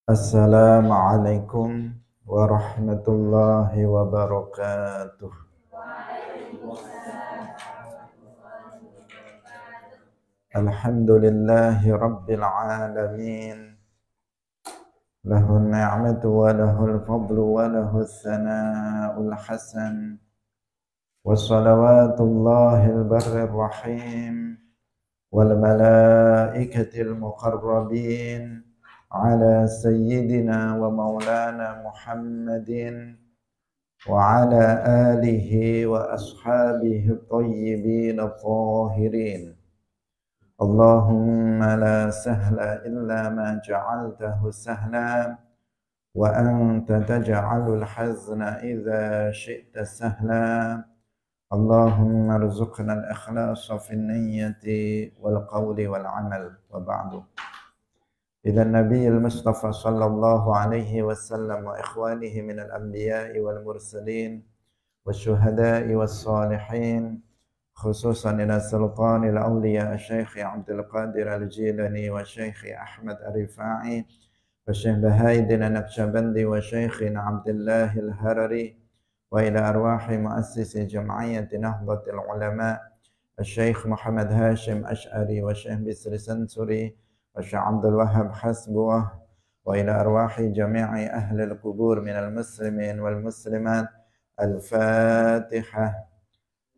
Assalamualaikum warahmatullahi wabarakatuh. Alhamdulillahi rabbil alamin. Lahun ni'matu wa lahul fadlu wa lahus sana'ul hasan. Wassalawatullahil barrir rahim. Wal malaikatil muqarrabin. Ala sayyidina wa maulana Muhammadin wa ala alihi wa ashabihi tayyibin tahirin. Allahumma la sahla illa ma ja'altahu sahla wa anta taj'alul hazna idza syi'ta sahla. Allahumma rzuqna al-ikhlasa fin niyyati wal qawli wal amal wa ba'du. إلى النبي المصطفى صلى الله عليه وسلم وإخوانه من الأنبياء والمرسلين والشهداء والصالحين خصوصا إلى سلطان الأولياء الشيخ عبد القادر الجيلاني والشيخ أحمد الرفاعي والشيخ بهاء النقشبندي والشيخ عبد الله الهرري وإلى أرواح مؤسس جمعية نهضة العلماء الشيخ محمد هاشم أشعري والشيخ بسر سنسري والشيخ عبد الوهاب حسبوه وإلى أرواح جميع أهل القبور من المسلمين والمسلمات. الفاتحة.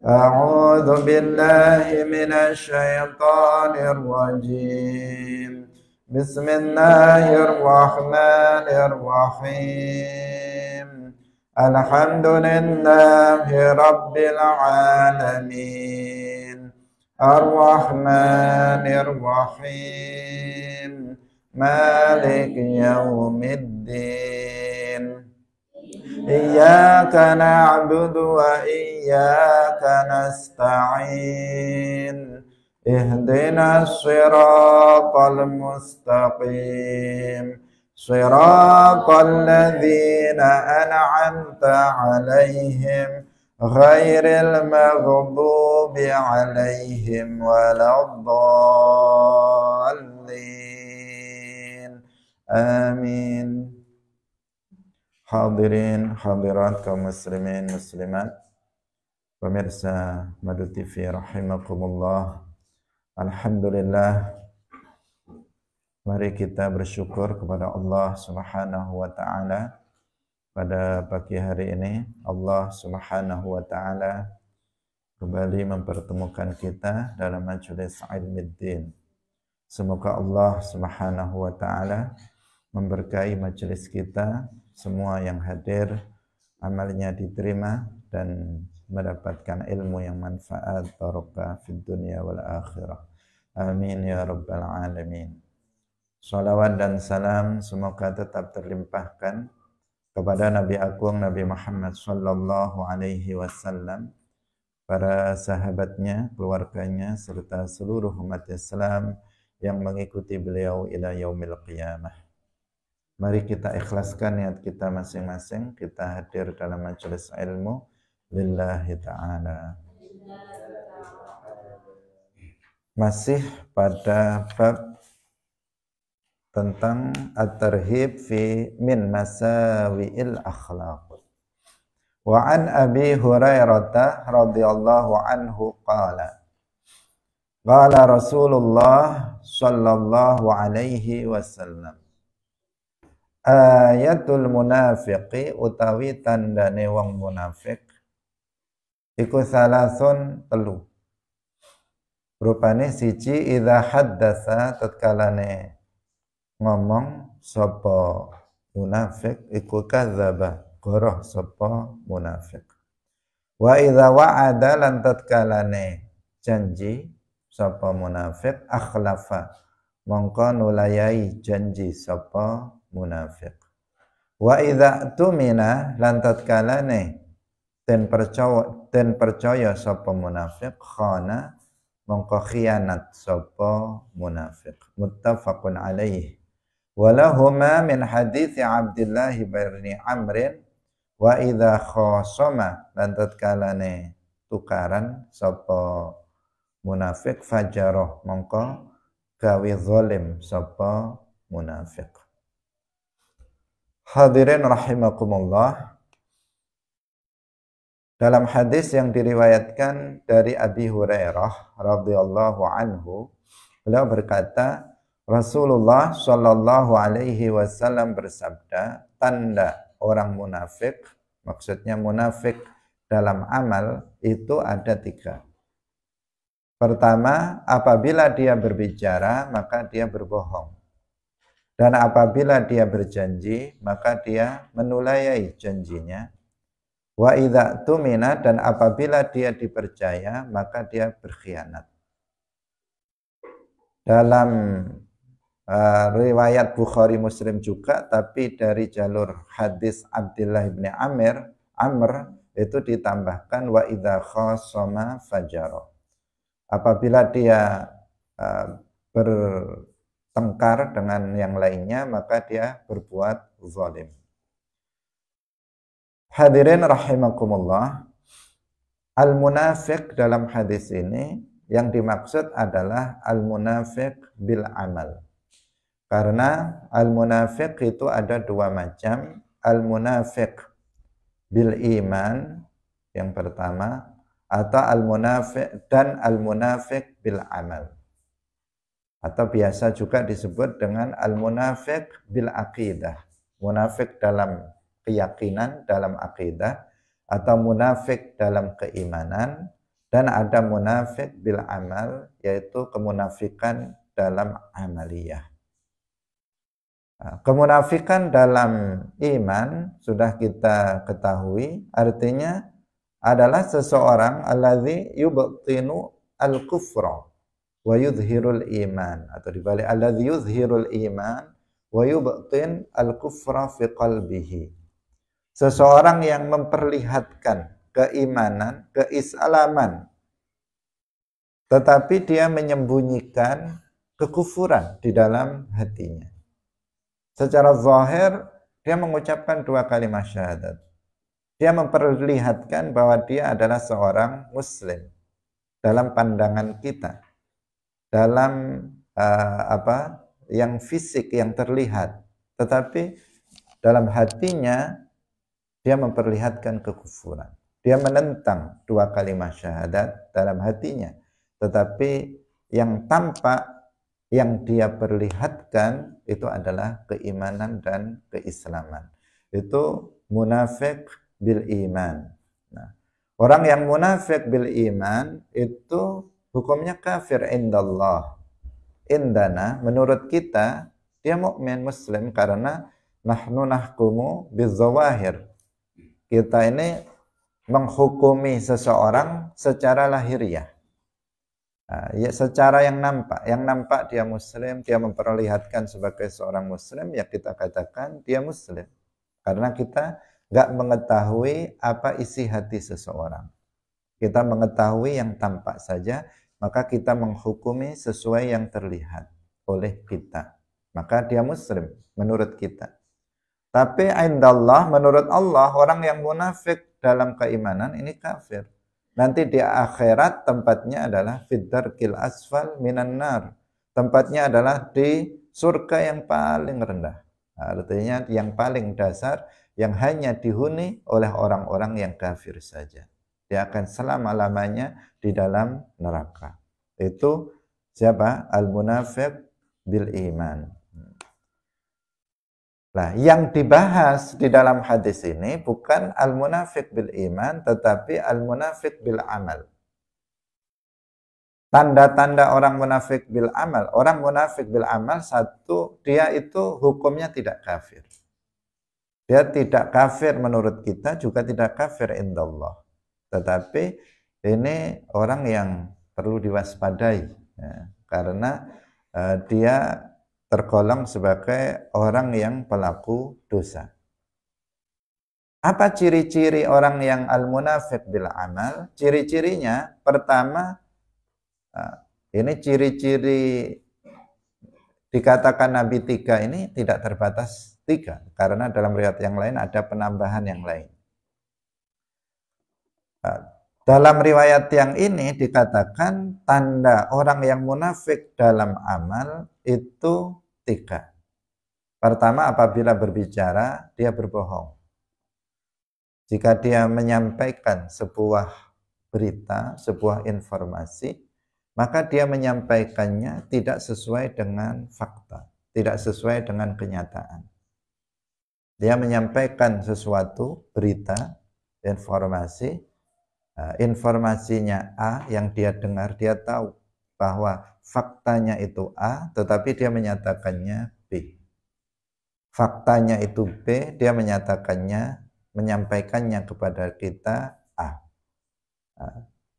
أعوذ بالله من الشيطان الرجيم. بسم الله الرحمن الرحيم. الحمد لله رب العالمين الرحمن الرحيم مالك يوم الدين إياك نعبد وإياك نستعين اهدنا الصراط المستقيم صراط الذين أنعمت عليهم غير المغضوب عليهم ولا الضالين آمين. Hadirin hadirat kaum muslimin muslimat, pemirsa Madu TV rahimakumullah. Alhamdulillah, mari kita bersyukur kepada Allah Subhanahu wa taala. Pada pagi hari ini Allah Subhanahu wa taala kembali mempertemukan kita dalam majelis ilmiddin. Semoga Allah Subhanahu wa taala memberkahi majelis kita, semua yang hadir amalnya diterima dan mendapatkan ilmu yang manfaat barokah fid dunya wal akhirah. Amin ya rabbal alamin. Salawat dan salam semoga tetap terlimpahkan kepada Nabi Agung Nabi Muhammad sallallahu alaihi wasallam, para sahabatnya, keluarganya, serta seluruh umat Islam yang mengikuti beliau ila yaumil qiyamah. Mari kita ikhlaskan niat kita masing-masing, kita hadir dalam majelis ilmu lillahi ta'ala. Masih pada bab tentang at-tarhib fi min masawi'il akhlaq. Wa an Abi Hurairah radhiyallahu anhu qala qala Rasulullah sallallahu alaihi wasallam, ayatul munafiqi utawi tandane wong munafik iku salasun telu. Rupane siji idza haddasa tatkalane ngomong sapa munafik iku kadzaba goroh sapa munafik. Wa idza wa'ada lan tatkalane janji sapa munafik akhlafa mongko nulayahi janji sapa munafik. Wa idza tumina lan tatkalane den percaya sapa munafik khana mongko khianat sapa munafik. Muttafaqun alaih. Walahuma min hadithi Abdullah bin Amrin wa idza khasama lan tatkalane tukaran sapa munafik fajaroh mongko gawe zalim sapa munafik. Hadirin rahimakumullah. Dalam hadis yang diriwayatkan dari Abi Hurairah radhiyallahu anhu, beliau berkata, Rasulullah shallallahu alaihi wasallam bersabda, tanda orang munafik, maksudnya munafik dalam amal itu ada 3. Pertama, apabila dia berbicara, maka dia berbohong. Dan apabila dia berjanji, maka dia menulayai janjinya. Wa idza tumina, dan apabila dia dipercaya, maka dia berkhianat. Dalam riwayat Bukhari Muslim juga, tapi dari jalur hadis Abdullah bin Amr itu ditambahkan wa idza khasama fajara. Apabila dia bertengkar dengan yang lainnya, maka dia berbuat zalim. Hadirin rahimakumullah, al-munafiq dalam hadis ini yang dimaksud adalah al-munafiq bil amal. Karena al-munafiq itu ada 2 macam, al-munafiq bil iman yang pertama, atau al-munafiq dan al-munafiq bil amal. Atau biasa juga disebut dengan al-munafiq bil aqidah. Munafik dalam keyakinan, dalam akidah, atau munafik dalam keimanan, dan ada munafik bil amal, yaitu kemunafikan dalam amaliyah. Kemunafikan dalam iman sudah kita ketahui, artinya adalah seseorang alladzi yubtinu al-kufra wa yudhirul iman, atau dibalik alladzi yudhirul iman wa yubtin al-kufra fi qalbihi. Seseorang yang memperlihatkan keimanan, keislaman, tetapi dia menyembunyikan kekufuran di dalam hatinya. Secara zahir, dia mengucapkan 2 kalimat syahadat. Dia memperlihatkan bahwa dia adalah seorang muslim dalam pandangan kita, dalam yang fisik, yang terlihat. Tetapi dalam hatinya, dia memperlihatkan kekufuran. Dia menentang 2 kalimat syahadat dalam hatinya. Tetapi yang tampak, yang dia perlihatkan, itu adalah keimanan dan keislaman. Itu munafik bil iman. Nah, orang yang munafik bil iman, itu hukumnya kafir indallah. Indana, menurut kita, dia mukmin muslim, karena nahnu nahkumu bizawahir. Kita ini menghukumi seseorang secara lahiriah. Ya, secara yang nampak dia muslim, dia memperlihatkan sebagai seorang muslim, ya kita katakan dia muslim. Karena kita nggak mengetahui apa isi hati seseorang. Kita mengetahui yang tampak saja, maka kita menghukumi sesuai yang terlihat oleh kita. Maka dia muslim menurut kita. Tapi indallah, menurut Allah, orang yang munafik dalam keimanan ini kafir. Nanti di akhirat tempatnya adalah fid-darkil asfal minan nar. Tempatnya adalah di surga yang paling rendah. Artinya yang paling dasar, yang hanya dihuni oleh orang-orang yang kafir saja. Dia akan selama-lamanya di dalam neraka. Itu siapa? Al-munafiq bil iman. Nah, yang dibahas di dalam hadis ini bukan al-munafiq bil iman, tetapi al-munafiq bil amal. Tanda-tanda orang munafik bil amal. Orang munafik bil amal, satu, dia itu hukumnya tidak kafir. Dia tidak kafir menurut kita, juga tidak kafir indallah. Tetapi ini orang yang perlu diwaspadai, ya, karena dia tergolong sebagai orang yang pelaku dosa. Apa ciri-ciri orang yang al-munafiq bil amal? Ciri-cirinya, pertama, ini ciri-ciri dikatakan Nabi 3 ini tidak terbatas 3, karena dalam riwayat yang lain ada penambahan yang lain. Dalam riwayat yang ini dikatakan tanda orang yang munafik dalam amal itu 3. Pertama, apabila berbicara, dia berbohong. Jika dia menyampaikan sebuah berita, sebuah informasi, maka dia menyampaikannya tidak sesuai dengan fakta, tidak sesuai dengan kenyataan. Dia menyampaikan sesuatu, berita, informasi, informasinya A yang dia dengar, dia tahu bahwa faktanya itu A, tetapi dia menyatakannya B. Faktanya itu B, dia menyampaikannya kepada kita A.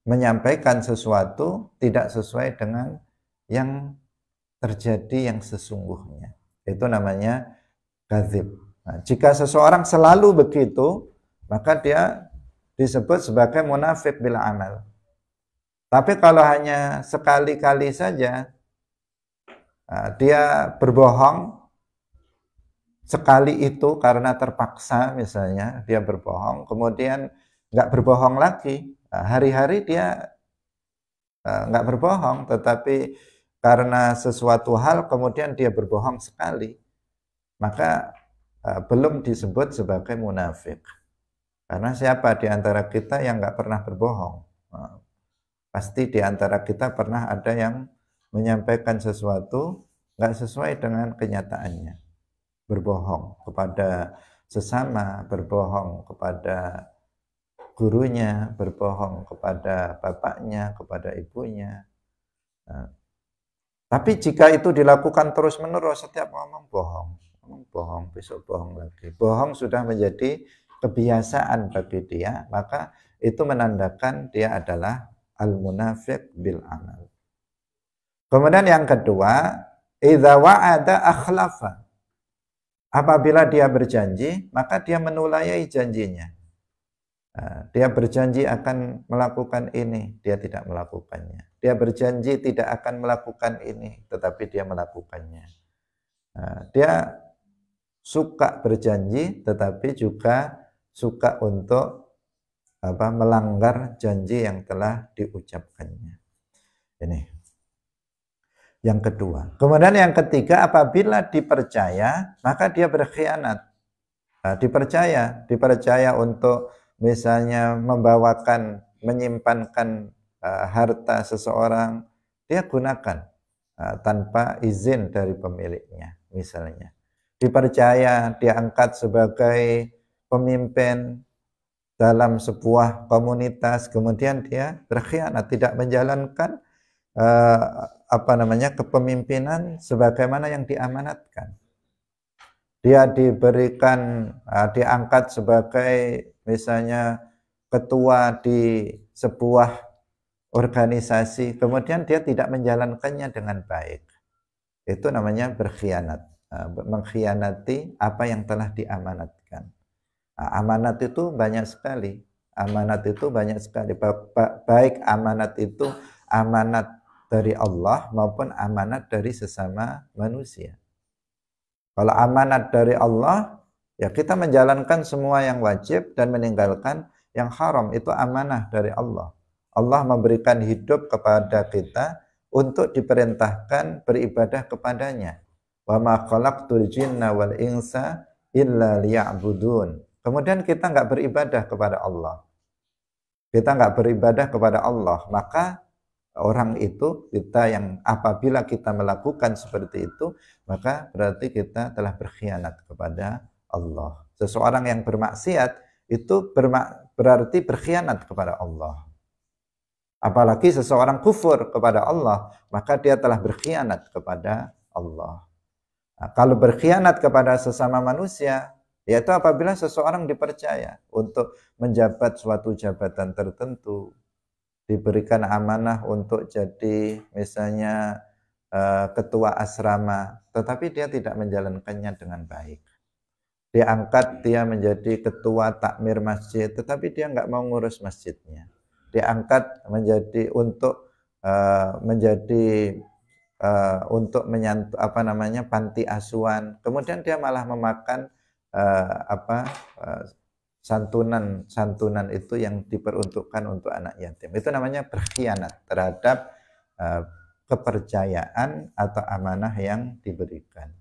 Menyampaikan sesuatu tidak sesuai dengan yang terjadi yang sesungguhnya. Itu namanya kadzib. Nah, jika seseorang selalu begitu, maka dia disebut sebagai munafik bil amal. Tapi kalau hanya sekali-kali saja dia berbohong, sekali itu karena terpaksa misalnya dia berbohong, kemudian nggak berbohong lagi, hari-hari dia nggak berbohong, tetapi karena sesuatu hal kemudian dia berbohong sekali, maka belum disebut sebagai munafik. Karena siapa di antara kita yang nggak pernah berbohong? Pasti di antara kita pernah ada yang menyampaikan sesuatu nggak sesuai dengan kenyataannya. Berbohong kepada sesama, berbohong kepada gurunya, berbohong kepada bapaknya, kepada ibunya. Tapi jika itu dilakukan terus-menerus, setiap ngomong bohong, besok bohong lagi. Bohong sudah menjadi kebiasaan bagi dia, maka itu menandakan dia adalah al-munafiq bil amal. Kemudian yang kedua, idza wa'ada akhlafa. Apabila dia berjanji, maka dia menulai janjinya. Dia berjanji akan melakukan ini, dia tidak melakukannya. Dia berjanji tidak akan melakukan ini, tetapi dia melakukannya. Dia suka berjanji, tetapi juga suka untuk melanggar janji yang telah diucapkannya. Ini yang kedua. Kemudian yang ketiga, apabila dipercaya, maka dia berkhianat. Dipercaya untuk misalnya menyimpankan harta seseorang, dia gunakan tanpa izin dari pemiliknya, misalnya. Dipercaya, diangkat sebagai pemimpin dalam sebuah komunitas, kemudian dia berkhianat, tidak menjalankan kepemimpinan sebagaimana yang diamanatkan. Dia diangkat sebagai misalnya ketua di sebuah organisasi, kemudian dia tidak menjalankannya dengan baik. Itu namanya berkhianat, mengkhianati apa yang telah diamanatkan. Amanat itu banyak sekali. Baik amanat itu amanat dari Allah maupun amanat dari sesama manusia. Kalau amanat dari Allah, ya kita menjalankan semua yang wajib dan meninggalkan yang haram. Itu amanah dari Allah. Allah memberikan hidup kepada kita untuk diperintahkan beribadah kepadanya. Wa ma khalaqtul jinna wal insa illa liya'budun. Kemudian kita nggak beribadah kepada Allah. Kita nggak beribadah kepada Allah, maka orang itu, kita yang apabila kita melakukan seperti itu, maka berarti kita telah berkhianat kepada Allah. Seseorang yang bermaksiat itu berarti berkhianat kepada Allah. Apalagi seseorang kufur kepada Allah, maka dia telah berkhianat kepada Allah. Nah, kalau berkhianat kepada sesama manusia, yaitu apabila seseorang dipercaya untuk menjabat suatu jabatan tertentu, diberikan amanah untuk jadi misalnya ketua asrama, tetapi dia tidak menjalankannya dengan baik. Diangkat dia menjadi ketua takmir masjid, tetapi dia nggak mau ngurus masjidnya. Diangkat menjadi untuk panti asuhan, kemudian dia malah memakan santunan itu yang diperuntukkan untuk anak yatim. Itu namanya berkhianat terhadap kepercayaan atau amanah yang diberikan.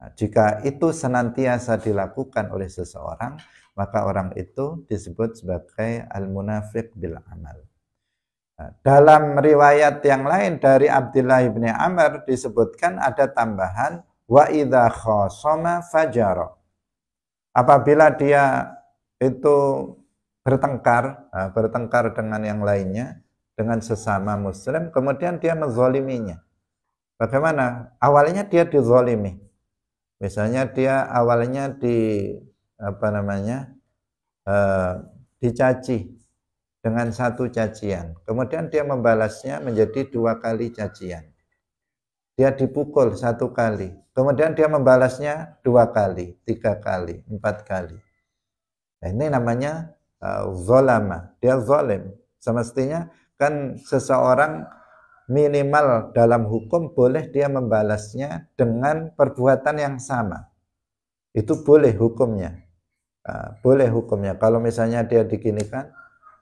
Jika itu senantiasa dilakukan oleh seseorang, maka orang itu disebut sebagai al-munafiq bil amal. Dalam riwayat yang lain dari Abdullah bin Amr disebutkan ada tambahan wa idza khasama fajara. Apabila dia itu bertengkar dengan yang lainnya, dengan sesama muslim, kemudian dia menzaliminya. Bagaimana? Awalnya dia dizalimi. Misalnya dia awalnya dicaci dengan satu cacian. Kemudian dia membalasnya menjadi 2 kali cacian. Dia dipukul 1 kali. Kemudian dia membalasnya 2 kali, 3 kali, 4 kali. Nah, ini namanya zolama. Dia zalim. Semestinya kan seseorang minimal dalam hukum boleh dia membalasnya dengan perbuatan yang sama. Itu boleh hukumnya. Boleh hukumnya. Kalau misalnya dia diginikan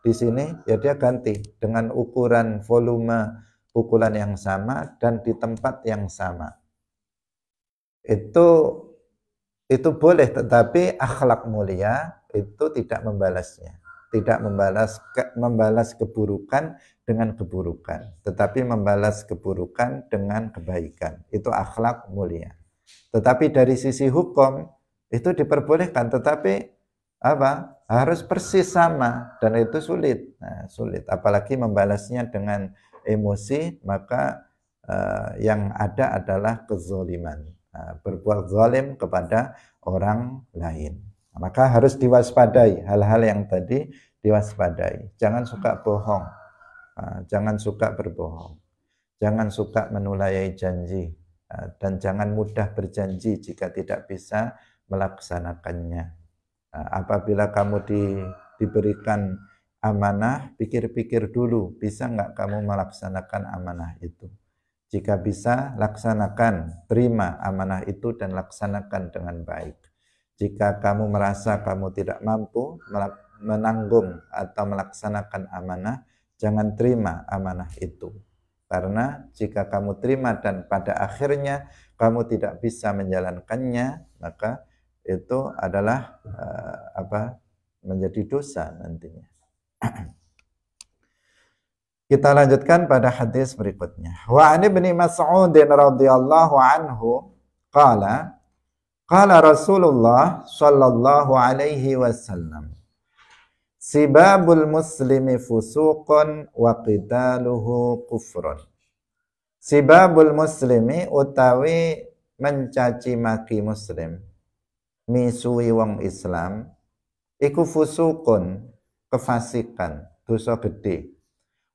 di sini, ya dia ganti dengan ukuran volume pukulan yang sama dan di tempat yang sama. Itu boleh, tetapi akhlak mulia itu tidak membalasnya. Tidak membalas keburukan dengan keburukan, tetapi membalas keburukan dengan kebaikan. Itu akhlak mulia. Tetapi dari sisi hukum itu diperbolehkan, tetapi harus persis sama, dan itu sulit. Sulit, apalagi membalasnya dengan emosi, maka yang ada adalah kezaliman, berbuat zalim kepada orang lain. Maka harus diwaspadai hal-hal yang tadi, diwaspadai. Jangan suka bohong, jangan suka berbohong, jangan suka menulayai janji, dan jangan mudah berjanji jika tidak bisa melaksanakannya. Apabila kamu diberikan amanah, pikir-pikir dulu, bisa nggak kamu melaksanakan amanah itu. Jika bisa, laksanakan, terima amanah itu dan laksanakan dengan baik. Jika kamu merasa kamu tidak mampu menanggung atau melaksanakan amanah, jangan terima amanah itu. Karena jika kamu terima dan pada akhirnya kamu tidak bisa menjalankannya, maka itu adalah menjadi dosa nantinya. Kita lanjutkan pada hadis berikutnya. Wa an Ibnu Mas'ud radhiyallahu anhu qala Rasulullah sallallahu alaihi wasallam, sibabul muslimi fusuqun wa qitaluhu kufrun. Sibabul muslimi utawi mencaci maki muslim, misui wong Islam, iku fusukun, kefasikan, dosa gede.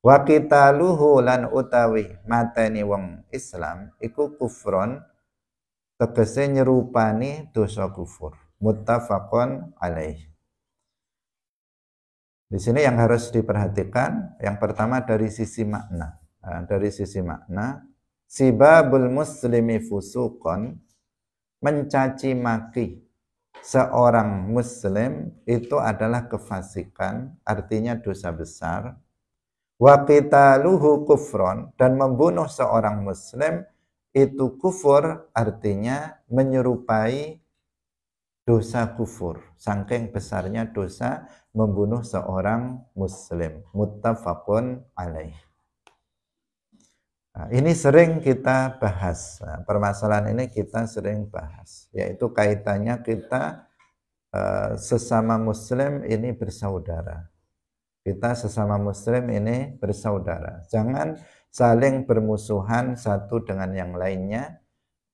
Wa qitaluhu lan utawi mateni wong Islam iku kufron, tegese nyerupani dosa kufur. Muttafaqun alaih. Di sini yang harus diperhatikan, yang pertama dari sisi makna. Dari sisi makna, sibabul muslimi fusukun, mencaci maki seorang muslim itu adalah kefasikan, artinya dosa besar. Wa qitaluhu kufron, dan membunuh seorang muslim itu kufur, artinya menyerupai dosa kufur. Saking besarnya dosa membunuh seorang muslim. Muttafaqun alaih. Ini sering kita bahas. Permasalahan ini kita sering bahas, yaitu kaitannya kita sesama muslim ini bersaudara. Kita sesama muslim ini bersaudara. Jangan saling bermusuhan satu dengan yang lainnya.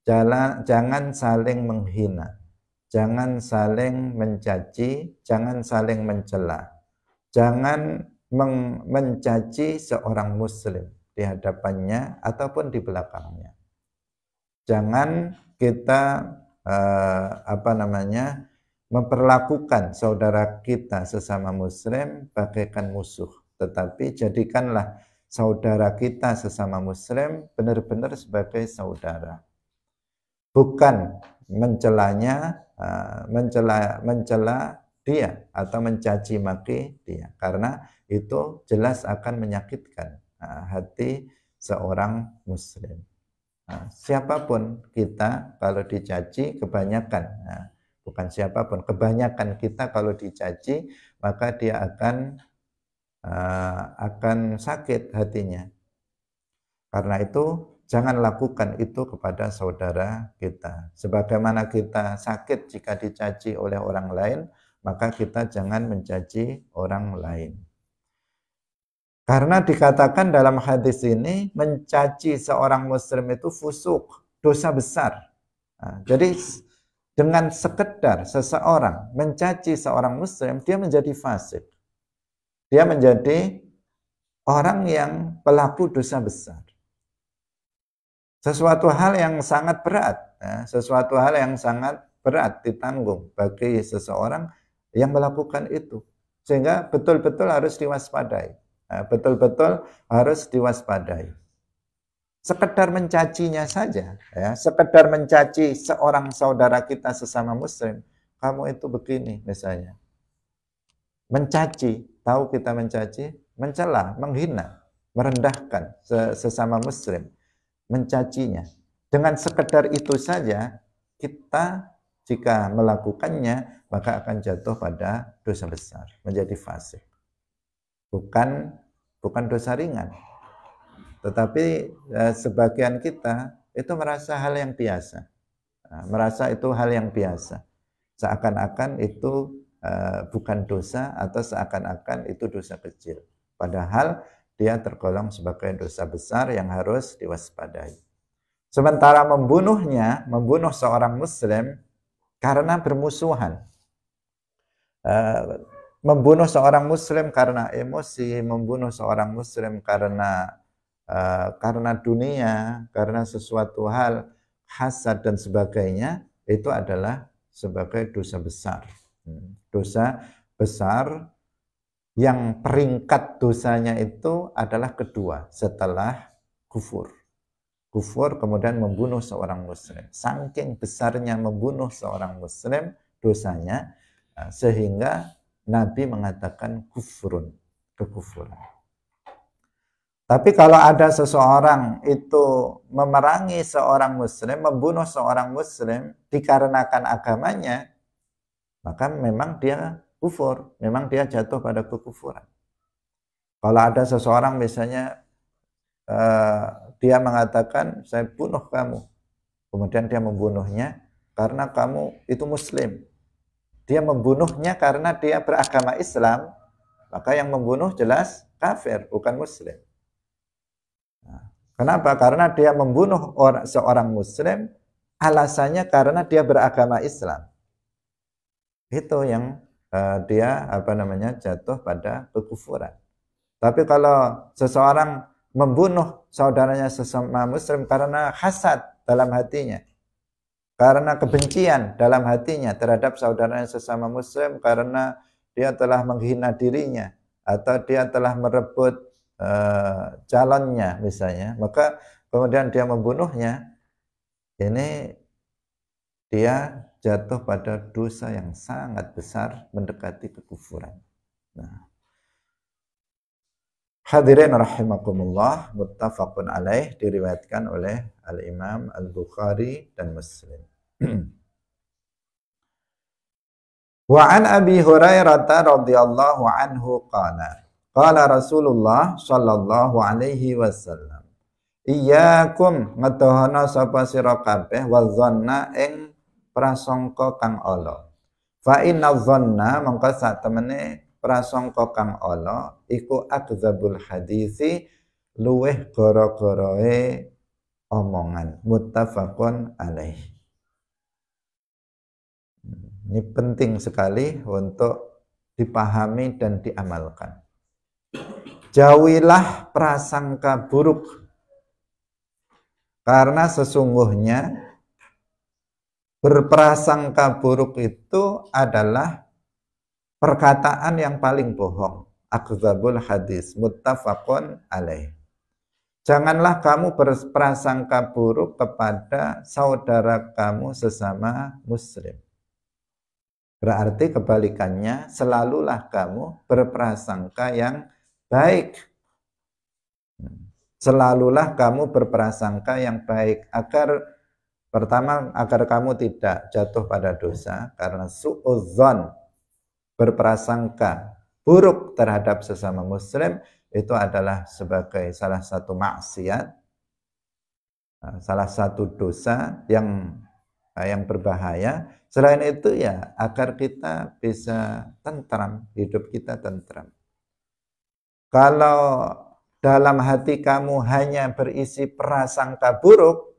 Jangan saling menghina. Jangan saling mencaci. Jangan saling mencela. Jangan mencaci seorang muslim di hadapannya ataupun di belakangnya. Jangan kita memperlakukan saudara kita sesama muslim bagaikan musuh, tetapi jadikanlah saudara kita sesama muslim benar-benar sebagai saudara. Bukan mencelanya, mencela dia atau mencaci maki dia, karena itu jelas akan menyakitkan hati seorang muslim. Nah, siapapun kita kalau dicaci kebanyakan, nah, bukan siapapun, kebanyakan kita kalau dicaci maka dia akan sakit hatinya. Karena itu jangan lakukan itu kepada saudara kita. Sebagaimana kita sakit jika dicaci oleh orang lain, maka kita jangan mencaci orang lain. Karena dikatakan dalam hadis ini, mencaci seorang muslim itu fusuk, dosa besar. Nah, jadi dengan sekedar seseorang mencaci seorang muslim, dia menjadi fasik. Dia menjadi orang yang pelaku dosa besar. Sesuatu hal yang sangat berat, ya, sesuatu hal yang sangat berat ditanggung bagi seseorang yang melakukan itu. Sehingga betul-betul harus diwaspadai. Betul-betul harus diwaspadai. Sekedar mencacinya saja, ya, sekedar mencaci seorang saudara kita sesama muslim, kamu itu begini misalnya. Mencaci, tahu kita mencaci, mencela, menghina, merendahkan sesama muslim, mencacinya. Dengan sekedar itu saja, kita jika melakukannya, maka akan jatuh pada dosa besar, menjadi fasik. Bukan dosa ringan. Tetapi sebagian kita itu merasa hal yang biasa. Merasa itu hal yang biasa. Seakan-akan itu bukan dosa atau seakan-akan itu dosa kecil. Padahal dia tergolong sebagai dosa besar yang harus diwaspadai. Sementara membunuh seorang muslim karena bermusuhan. Membunuh seorang muslim karena emosi, membunuh seorang muslim karena dunia, karena sesuatu hal hasad dan sebagainya, itu adalah sebagai dosa besar. Dosa besar yang peringkat dosanya itu adalah kedua setelah kufur. Kufur kemudian membunuh seorang muslim. Saking besarnya membunuh seorang muslim dosanya, sehingga Nabi mengatakan kufrun, kekufuran. Tapi kalau ada seseorang itu memerangi seorang muslim, membunuh seorang muslim dikarenakan agamanya, maka memang dia kufur, memang dia jatuh pada kekufuran. Kalau ada seseorang misalnya dia mengatakan saya bunuh kamu, kemudian dia membunuhnya karena kamu itu muslim. Dia membunuhnya karena dia beragama Islam, maka yang membunuh jelas kafir, bukan muslim. Nah, kenapa? Karena dia membunuh seorang muslim, alasannya karena dia beragama Islam. Itu yang dia jatuh pada kekufuran. Tapi kalau seseorang membunuh saudaranya sesama muslim karena hasad dalam hatinya, karena kebencian dalam hatinya terhadap saudaranya sesama muslim, karena dia telah menghina dirinya atau dia telah merebut calonnya misalnya, maka kemudian dia membunuhnya, ini dia jatuh pada dosa yang sangat besar mendekati kekufuran. Nah, hadirin rahimakumullah, muttafaqun alaih, diriwayatkan oleh Al-Imam Al-Bukhari dan Muslim. Wa an Abi Hurairah radhiyallahu anhu qala Rasulullah sallallahu alaihi wasallam, iyyakum ngedohana sapa sira kabeh wa dhanna ing prasangka kang ala. Fa inna dhanna mangka sak temene prasangka kang ala iku akdzabul hadisi, luweh gara-garae omongan. Muttafaqun alaih. Ini penting sekali untuk dipahami dan diamalkan. Jauhilah prasangka buruk, karena sesungguhnya berprasangka buruk itu adalah perkataan yang paling bohong. Akdzabul hadis, muttafaqun alaih. Janganlah kamu berprasangka buruk kepada saudara kamu sesama muslim. Berarti kebalikannya, selalulah kamu berprasangka yang baik. Selalulah kamu berprasangka yang baik agar pertama agar kamu tidak jatuh pada dosa karena suudzon, berprasangka buruk terhadap sesama muslim itu adalah sebagai salah satu maksiat, salah satu dosa yang berbahaya. Selain itu ya agar kita bisa tentram, hidup kita tentram. Kalau dalam hati kamu hanya berisi prasangka buruk,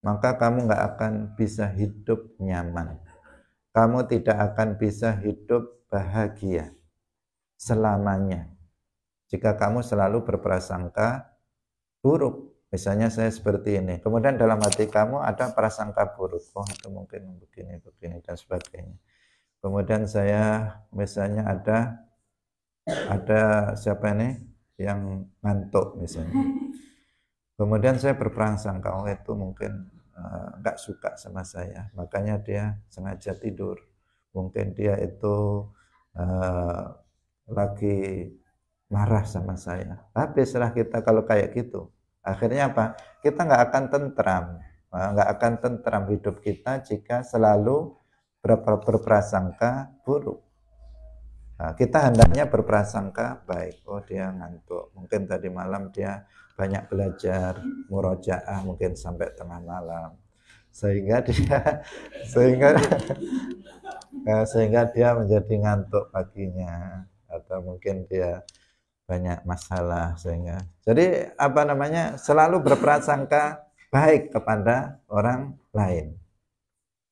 maka kamu nggak akan bisa hidup nyaman. Kamu tidak akan bisa hidup bahagia selamanya. Jika kamu selalu berprasangka buruk. Misalnya saya seperti ini. Kemudian dalam hati kamu ada prasangka buruk. Oh itu mungkin begini, begini, dan sebagainya. Kemudian saya misalnya ada siapa ini yang ngantuk misalnya. Kemudian saya berprasangka oh itu mungkin nggak suka sama saya, makanya dia sengaja tidur. Mungkin dia itu lagi marah sama saya. Tapi setelah kita kalau kayak gitu, akhirnya apa? Kita nggak akan tentram, nggak akan tentram hidup kita jika selalu berprasangka buruk. Nah, kita hendaknya berprasangka baik. Oh dia ngantuk, mungkin tadi malam dia banyak belajar murojaah mungkin sampai tengah malam, sehingga dia menjadi ngantuk paginya, atau mungkin dia banyak masalah sehingga jadi apa namanya selalu berprasangka baik kepada orang lain.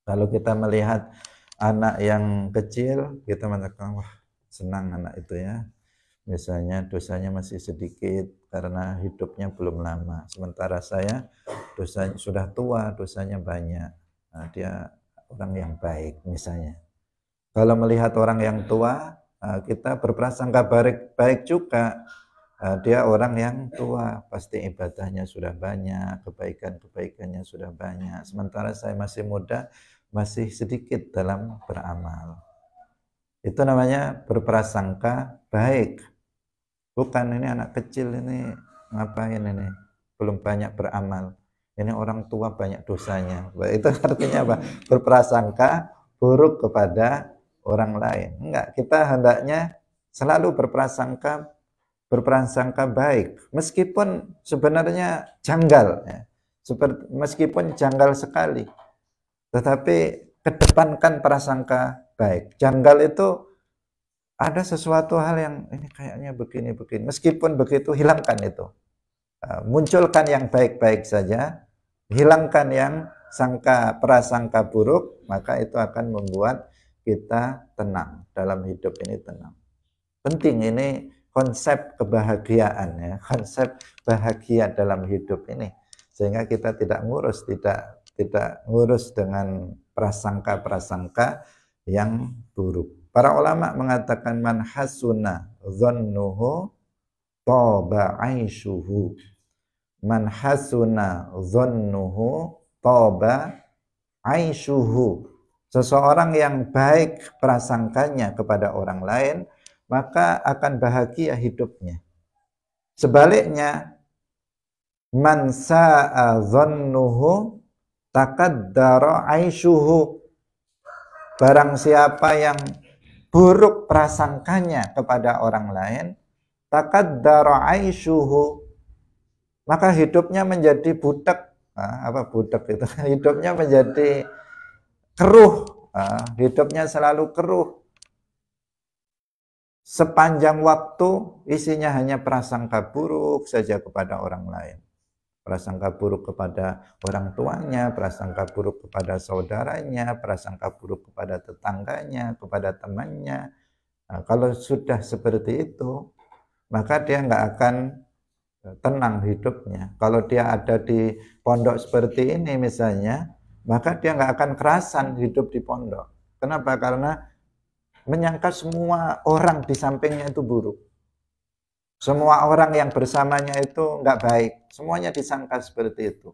Kalau kita melihat anak yang kecil, kita mengatakan wah senang anak itu ya, misalnya dosanya masih sedikit karena hidupnya belum lama, sementara saya dosanya sudah tua, dosanya banyak. Nah, dia orang yang baik misalnya. Kalau melihat orang yang tua, kita berprasangka baik juga. Dia orang yang tua, pasti ibadahnya sudah banyak, kebaikannya sudah banyak. Sementara saya masih muda, masih sedikit dalam beramal. Itu namanya berprasangka baik. Bukan ini anak kecil ini ngapain ini, belum banyak beramal. Ini orang tua banyak dosanya. Itu artinya apa? Berprasangka buruk kepada orang lain. Enggak, kita hendaknya selalu berprasangka baik, meskipun sebenarnya janggal ya. Meskipun janggal sekali, tetapi kedepankan prasangka baik. Janggal itu ada sesuatu hal yang ini kayaknya begini-begini. Meskipun begitu, hilangkan itu. Munculkan yang baik-baik saja, hilangkan yang prasangka buruk, maka itu akan membuat kita tenang dalam hidup ini, tenang. Penting ini konsep kebahagiaan ya, konsep bahagia dalam hidup ini, sehingga kita tidak ngurus dengan prasangka yang buruk. Para ulama mengatakan man hasuna dhannuhu taba aishuhu. Man hasuna dhannuhu taba aishuhu. Seseorang yang baik prasangkanya kepada orang lain, maka akan bahagia hidupnya. Sebaliknya, man sa'a dhannuhu takaddara aishuhu. Barang siapa yang buruk prasangkanya kepada orang lain, takaddara aishuhu, maka hidupnya menjadi butek. Apa butek itu? Hidupnya menjadi keruh. Hidupnya selalu keruh. Sepanjang waktu isinya hanya prasangka buruk saja kepada orang lain. Prasangka buruk kepada orang tuanya, prasangka buruk kepada saudaranya, prasangka buruk kepada tetangganya, kepada temannya. Nah, kalau sudah seperti itu, maka dia nggak akan tenang hidupnya. Kalau dia ada di pondok seperti ini misalnya, maka dia nggak akan kerasan hidup di pondok. Kenapa? Karena menyangka semua orang di sampingnya itu buruk. Semua orang yang bersamanya itu nggak baik. Semuanya disangka seperti itu.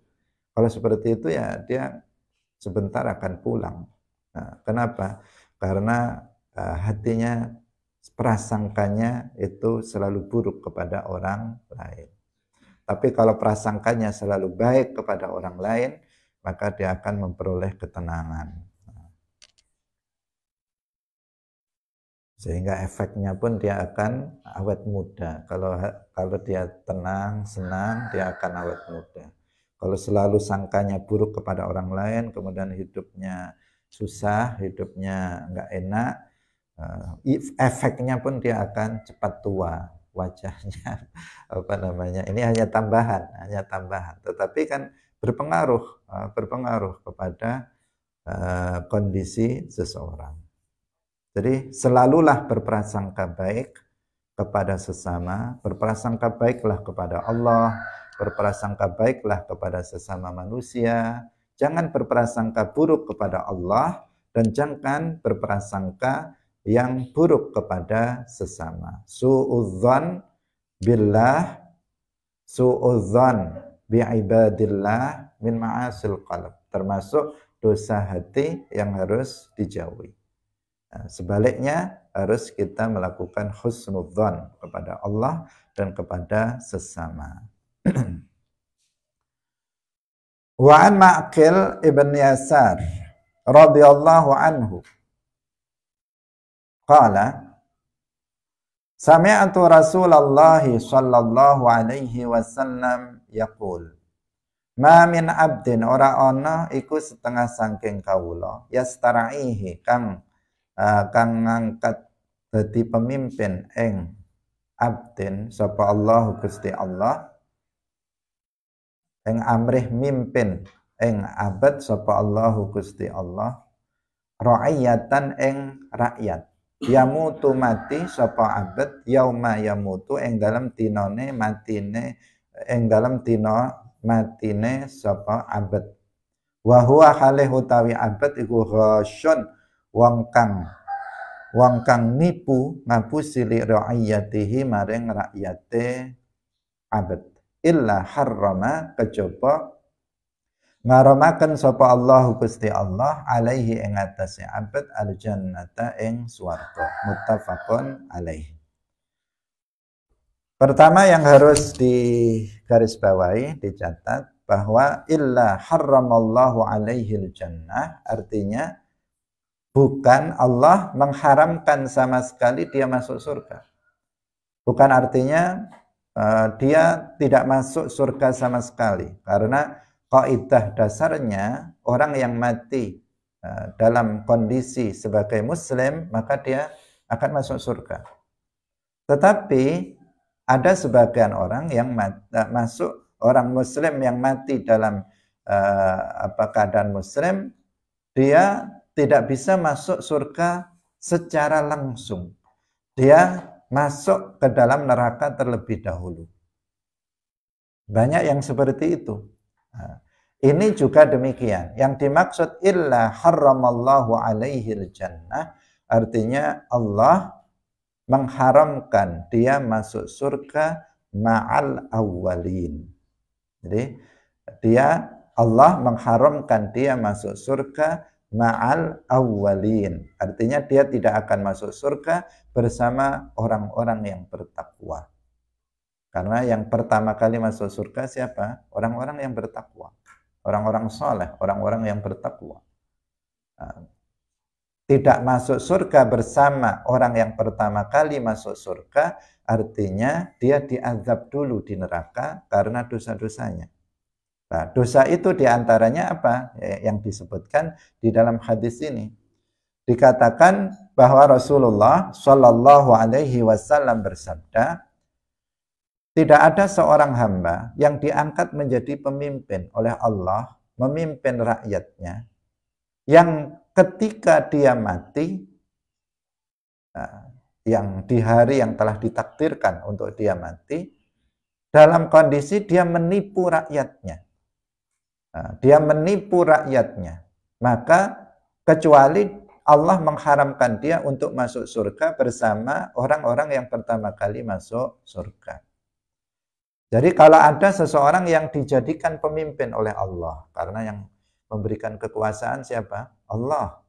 Kalau seperti itu ya dia sebentar akan pulang. Nah, kenapa? Karena hatinya, prasangkanya itu selalu buruk kepada orang lain. Tapi kalau prasangkanya selalu baik kepada orang lain, maka dia akan memperoleh ketenangan. Sehingga efeknya pun dia akan awet muda. Kalau dia tenang, senang, dia akan awet muda. Kalau selalu sangkanya buruk kepada orang lain, kemudian hidupnya susah, hidupnya nggak enak, efeknya pun dia akan cepat tua wajahnya. Apa namanya? Ini hanya tambahan. Tetapi kan berpengaruh kepada kondisi seseorang. Jadi selalulah berprasangka baik kepada sesama, berprasangka baiklah kepada Allah, berprasangka baiklah kepada sesama manusia, jangan berprasangka buruk kepada Allah, dan jangan berprasangka yang buruk kepada sesama. Su'udzan billah, su'udzan bi'ibadillah min ma'asil qalb. Termasuk dosa hati yang harus dijauhi. Nah, sebaliknya harus kita melakukan husnudzan kepada Allah dan kepada sesama. Wa an Ma'qil ibn Yasar radhiyallahu anhu qala sami'tu Rasulullah sallallahu alaihi wasallam yaqul ma min abdin ora ana iku setengah saking kawula yastara'ihi kang ngangkat dadi pemimpin ing abdin sapa Allah Gusti Allah ing amrih mimpin ing abad sapa Allah Gusti Allah ra'iyatan ing rakyat yamutu mati sapa abad yauma yamutu ing dalam dinane matine ing dalam dina matine sapa abad wa huwa halih utawi abad iku ghasyun wong kang nipu ngapusi li ra'iyatihi maring rakyate abad illa harrama kejaba ngaramaken sapa Allah Gusti Allah alaihi ing atase abad aljannata ing swarga muttafaqun alaihi. Pertama yang harus digarisbawahi, dicatat bahwa illa harramallahu alaihi aljannah artinya bukan Allah mengharamkan sama sekali dia masuk surga. Bukan artinya dia tidak masuk surga sama sekali. Karena kaidah dasarnya orang yang mati dalam kondisi sebagai muslim, maka dia akan masuk surga. Tetapi ada sebagian orang yang masuk, orang muslim yang mati dalam keadaan muslim, dia tidak bisa masuk surga secara langsung. Dia masuk ke dalam neraka terlebih dahulu. Banyak yang seperti itu. Nah, ini juga demikian. Yang dimaksud illa harramallahu alaihi jannah artinya Allah mengharamkan dia masuk surga ma'al awwalin. Jadi Allah mengharamkan dia masuk surga ma'al awwalin. Artinya dia tidak akan masuk surga bersama orang-orang yang bertakwa. Karena yang pertama kali masuk surga siapa? Orang-orang yang bertakwa. Orang-orang soleh, orang-orang yang bertakwa. Tidak masuk surga bersama orang yang pertama kali masuk surga, artinya dia diazab dulu di neraka karena dosa-dosanya. Nah, dosa itu diantaranya apa? Yang disebutkan di dalam hadis ini. Dikatakan bahwa Rasulullah Shallallahu Alaihi Wasallam bersabda, tidak ada seorang hamba yang diangkat menjadi pemimpin oleh Allah, memimpin rakyatnya, yang ketika dia mati, yang di hari yang telah ditakdirkan untuk dia mati, dalam kondisi dia menipu rakyatnya. Dia menipu rakyatnya, maka kecuali Allah mengharamkan dia untuk masuk surga bersama orang-orang yang pertama kali masuk surga. Jadi kalau ada seseorang yang dijadikan pemimpin oleh Allah, karena yang memberikan kekuasaan siapa? Allah.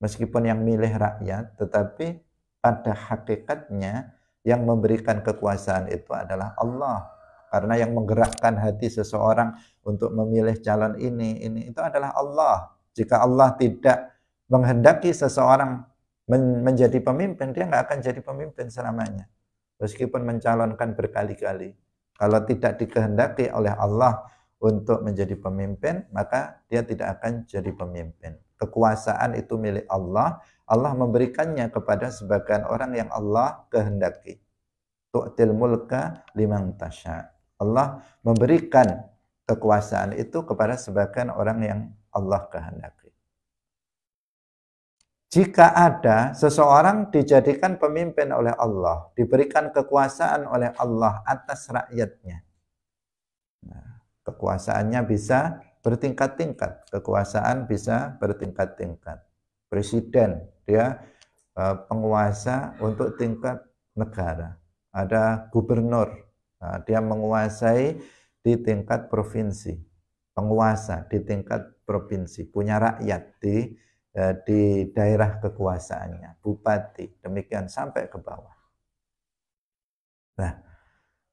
Meskipun yang milih rakyat, tetapi pada hakikatnya yang memberikan kekuasaan itu adalah Allah. Karena yang menggerakkan hati seseorang untuk memilih calon ini itu adalah Allah. Jika Allah tidak menghendaki seseorang menjadi pemimpin, dia nggak akan jadi pemimpin selamanya. Meskipun mencalonkan berkali-kali. Kalau tidak dikehendaki oleh Allah untuk menjadi pemimpin, maka dia tidak akan jadi pemimpin. Kekuasaan itu milik Allah. Allah memberikannya kepada sebagian orang yang Allah kehendaki. Tu'til mulka liman tasha. Allah memberikan kekuasaan itu kepada sebagian orang yang Allah kehendaki. Jika ada seseorang dijadikan pemimpin oleh Allah, diberikan kekuasaan oleh Allah atas rakyatnya. Nah, kekuasaannya bisa bertingkat-tingkat. Kekuasaan bisa bertingkat-tingkat. Presiden, dia penguasa untuk tingkat negara. Ada gubernur, dia menguasai di tingkat provinsi. Penguasa di tingkat provinsi, punya rakyat di daerah kekuasaannya, bupati, demikian sampai ke bawah. Nah,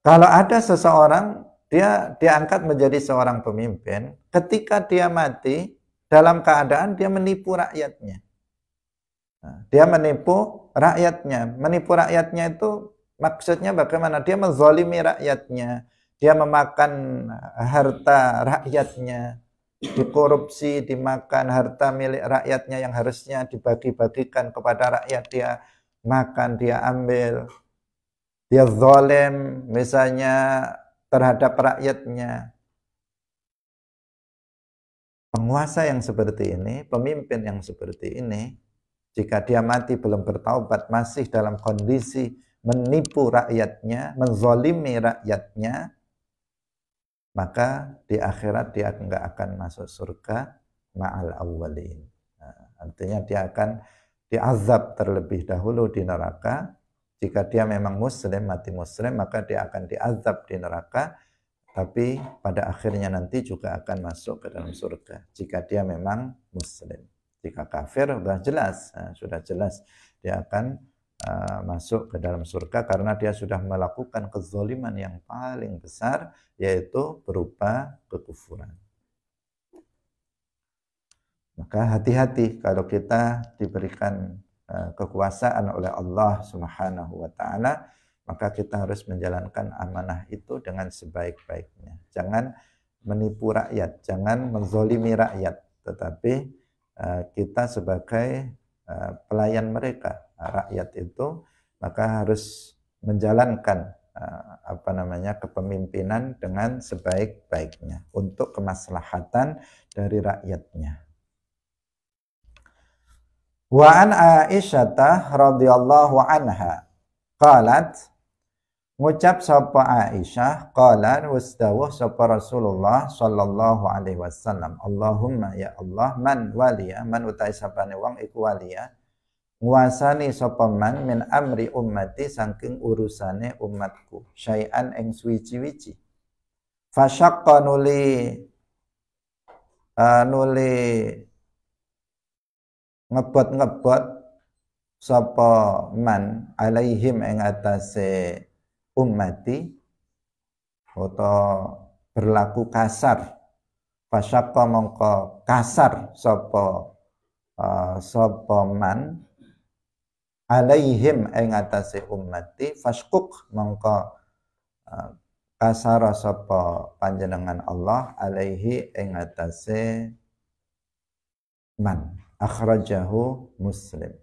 kalau ada seseorang, dia diangkat menjadi seorang pemimpin, ketika dia mati, dalam keadaan dia menipu rakyatnya. Nah, dia menipu rakyatnya. Menipu rakyatnya itu maksudnya bagaimana? Dia menzalimi rakyatnya, dia memakan harta rakyatnya, dikorupsi, dimakan harta milik rakyatnya yang harusnya dibagi-bagikan kepada rakyat, dia makan, dia ambil, dia zalim misalnya terhadap rakyatnya. Penguasa yang seperti ini, pemimpin yang seperti ini, jika dia mati belum bertaubat, masih dalam kondisi menipu rakyatnya, menzalimi rakyatnya, maka di akhirat dia nggak akan masuk surga ma'al awwalin. Nah, artinya dia akan diazab terlebih dahulu di neraka. Jika dia memang muslim, mati muslim, maka dia akan diazab di neraka, tapi pada akhirnya nanti juga akan masuk ke dalam surga jika dia memang muslim. Jika kafir sudah jelas dia akan masuk ke dalam surga karena dia sudah melakukan kezaliman yang paling besar, yaitu berupa kekufuran. Maka hati-hati kalau kita diberikan kekuasaan oleh Allah Subhanahu wa taala, maka kita harus menjalankan amanah itu dengan sebaik-baiknya. Jangan menipu rakyat, jangan menzalimi rakyat, tetapi kita sebagai pelayan mereka, rakyat itu, maka harus menjalankan kepemimpinan dengan sebaik-baiknya untuk kemaslahatan dari rakyatnya. Wa an Aisyah radhiyallahu anha qalat, ngucap sapa Aisyah, qalan wastawuh sapa Rasulullah sallallahu alaihi wasallam, Allahumma ya Allah, man waliya, man utai sapane wong iku waliya, nguasani sapa man min amri ummati, saking urusane umatku, syai'an ing suwi-wiji, fasyaqqa nuli ngebot-ngebot sapa man alaihim ing atase ummati, atau berlaku kasar, fasyaqqa mongko kasar sapa man alaihim ing atase ummati, fashquq mongko kasar sapa panjenengan Allah alaihi ing atase man. Akhrajahu Muslim.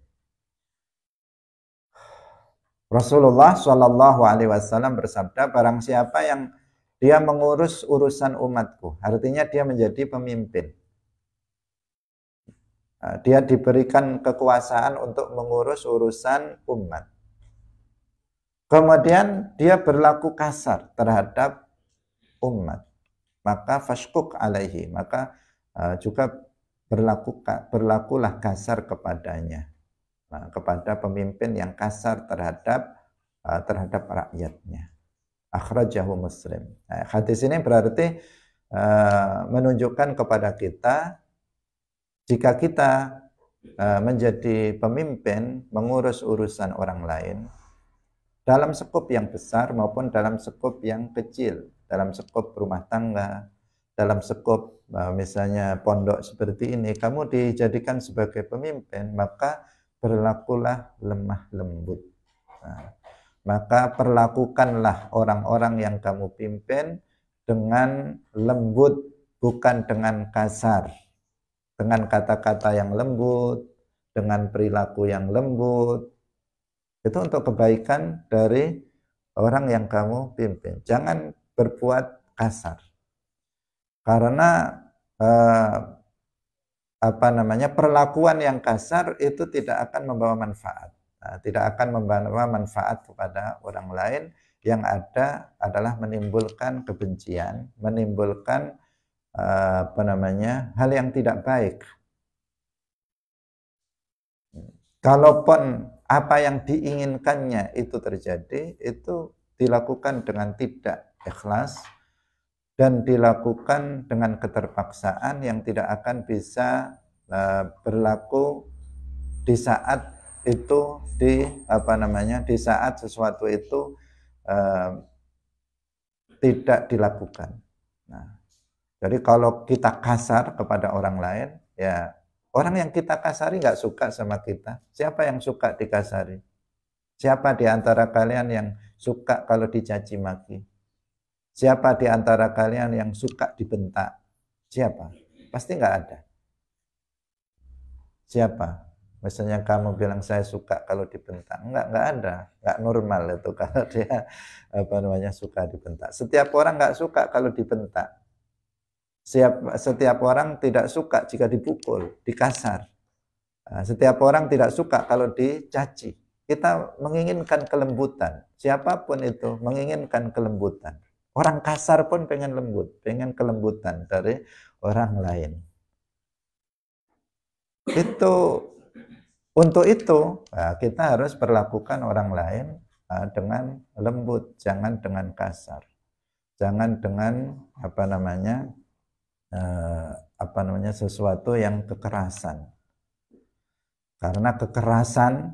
Rasulullah Shallallahu Alaihi Wasallam bersabda, barang siapa yang dia mengurus urusan umatku, artinya dia menjadi pemimpin. Dia diberikan kekuasaan untuk mengurus urusan umat. Kemudian dia berlaku kasar terhadap umat, maka fashquq alaihi, maka juga berlakulah kasar kepadanya. Nah, kepada pemimpin yang kasar terhadap rakyatnya. Akhrajahu Muslim. Nah, hadis ini berarti menunjukkan kepada kita, jika kita menjadi pemimpin, mengurus urusan orang lain dalam skop yang besar maupun dalam skop yang kecil, dalam skop rumah tangga, dalam skop misalnya pondok seperti ini, kamu dijadikan sebagai pemimpin, maka berlakulah lemah lembut. Nah, maka perlakukanlah orang-orang yang kamu pimpin dengan lembut, bukan dengan kasar, dengan kata-kata yang lembut, dengan perilaku yang lembut. Itu untuk kebaikan dari orang yang kamu pimpin. Jangan berbuat kasar, karena perlakuan yang kasar itu tidak akan membawa manfaat. Nah, tidak akan membawa manfaat kepada orang lain. Yang ada adalah menimbulkan kebencian, menimbulkan hal yang tidak baik. Kalaupun apa yang diinginkannya itu terjadi, itu dilakukan dengan tidak ikhlas dan dilakukan dengan keterpaksaan yang tidak akan bisa berlaku di saat itu, di saat sesuatu itu tidak dilakukan. Nah, jadi kalau kita kasar kepada orang lain, ya orang yang kita kasari nggak suka sama kita. Siapa yang suka dikasari? Siapa di antara kalian yang suka kalau dicaci maki? Siapa di antara kalian yang suka dibentak? Siapa? Pasti nggak ada. Siapa? Misalnya kamu bilang saya suka kalau dibentak. Nggak ada. Nggak normal itu kalau dia suka dibentak. Setiap orang nggak suka kalau dibentak. Setiap orang tidak suka jika dipukul, dikasar. Setiap orang tidak suka kalau dicaci. Kita menginginkan kelembutan. Siapapun itu menginginkan kelembutan. Orang kasar pun pengen lembut, pengen kelembutan dari orang lain. Untuk itu kita harus perlakukan orang lain dengan lembut, jangan dengan kasar, jangan dengan sesuatu yang kekerasan. Karena kekerasan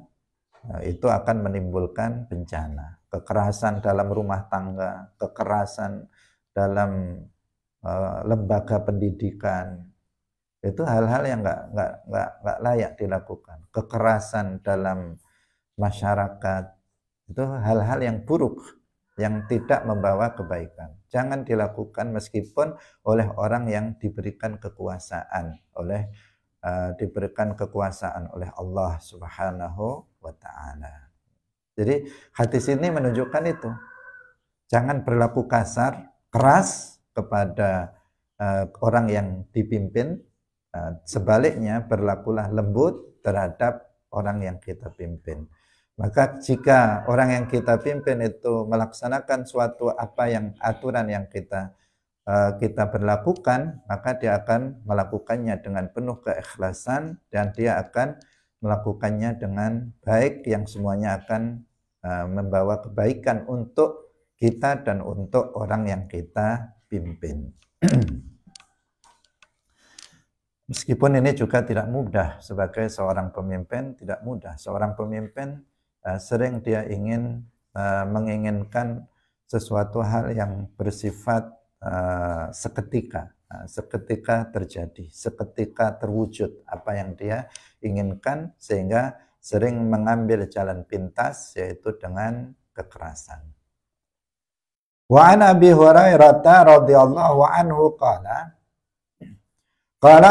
itu akan menimbulkan bencana. Kekerasan dalam rumah tangga, kekerasan dalam lembaga pendidikan, itu hal-hal yang nggak layak dilakukan. Kekerasan dalam masyarakat itu hal-hal yang buruk, yang tidak membawa kebaikan. Jangan dilakukan meskipun oleh orang yang diberikan kekuasaan oleh Allah Subhanahu wa Ta'ala. Jadi hadis ini menunjukkan itu. Jangan berlaku kasar, keras kepada orang yang dipimpin. Sebaliknya berlakulah lembut terhadap orang yang kita pimpin. Maka jika orang yang kita pimpin itu melaksanakan suatu aturan yang kita berlakukan, maka dia akan melakukannya dengan penuh keikhlasan dan dia akan melakukannya dengan baik, yang semuanya akan membawa kebaikan untuk kita dan untuk orang yang kita pimpin. Meskipun ini juga tidak mudah sebagai seorang pemimpin, tidak mudah. Seorang pemimpin sering dia menginginkan sesuatu hal yang bersifat seketika terjadi, seketika terwujud apa yang dia inginkan, sehingga sering mengambil jalan pintas, yaitu dengan kekerasan. Wa an Abi Hurairah radhiyallahu anhu qala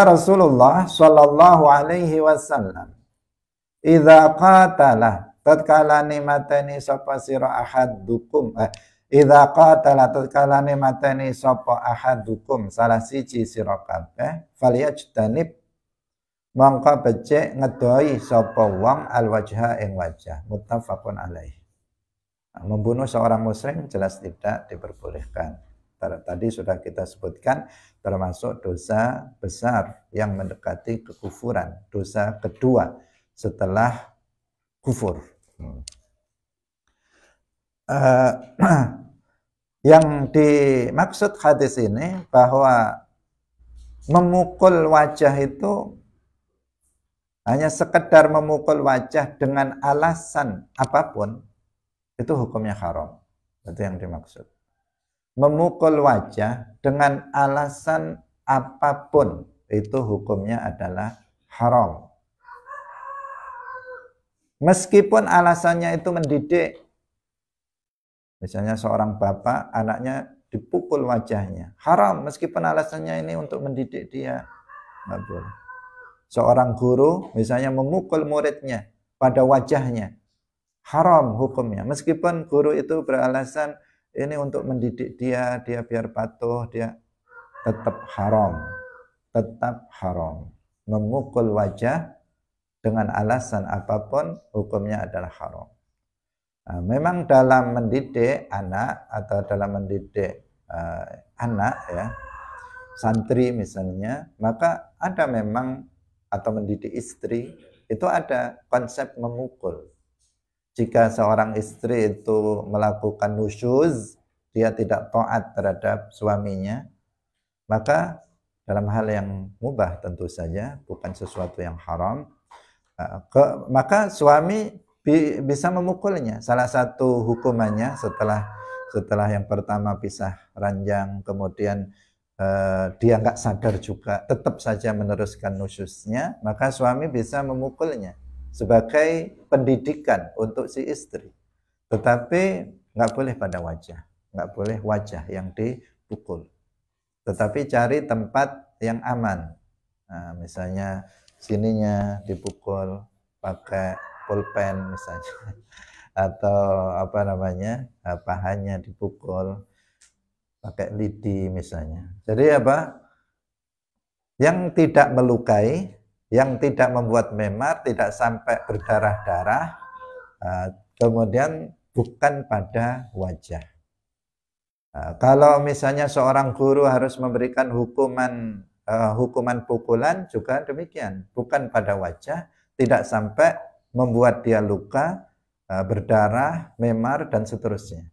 Rasulullah sallallahu alaihi wasallam, idza qatala tatkala nimatani sapa sira ahadukum idza qatala tatkala nimatani sapa ahadukum salah siji sira kabeh falyajtanib mangka becik ngedoi sapa wong alwajha ing wajah. Muttafaqun alaih. Membunuh seorang muslim jelas tidak diperbolehkan. Tadi sudah kita sebutkan termasuk dosa besar yang mendekati kekufuran, dosa kedua setelah kufur. Yang dimaksud hadis ini bahwa memukul wajah itu hanya sekedar memukul wajah dengan alasan apapun, itu hukumnya haram. Itu yang dimaksud. memukul wajah dengan alasan apapun, itu hukumnya adalah haram. Meskipun alasannya itu mendidik. Misalnya seorang bapak, anaknya dipukul wajahnya. Haram, meskipun alasannya ini untuk mendidik dia. Nggak boleh. Seorang guru, misalnya memukul muridnya pada wajahnya. Haram hukumnya. Meskipun guru itu beralasan ini untuk mendidik dia biar patuh, dia tetap haram. Tetap haram. Memukul wajah dengan alasan apapun, hukumnya adalah haram. Nah, memang dalam mendidik anak atau dalam mendidik anak ya, santri misalnya, maka ada memang, atau mendidik istri, itu ada konsep memukul. Jika seorang istri itu melakukan nusyuz, dia tidak taat terhadap suaminya, maka dalam hal yang mubah tentu saja, bukan sesuatu yang haram, maka suami bisa memukulnya. Salah satu hukumannya setelah yang pertama pisah ranjang, kemudian dia nggak sadar juga, tetap saja meneruskan nusyuznya, maka suami bisa memukulnya sebagai pendidikan untuk si istri. Tetapi nggak boleh pada wajah, nggak boleh wajah yang dipukul. Tetapi cari tempat yang aman. Nah, misalnya sininya dipukul pakai pulpen misalnya, atau apa namanya, pahanya dipukul pakai lidi misalnya. Jadi apa? Yang tidak melukai, yang tidak membuat memar, tidak sampai berdarah-darah, kemudian bukan pada wajah. Kalau misalnya seorang guru harus memberikan hukuman pukulan, juga demikian, bukan pada wajah, tidak sampai membuat dia luka, berdarah, memar, dan seterusnya.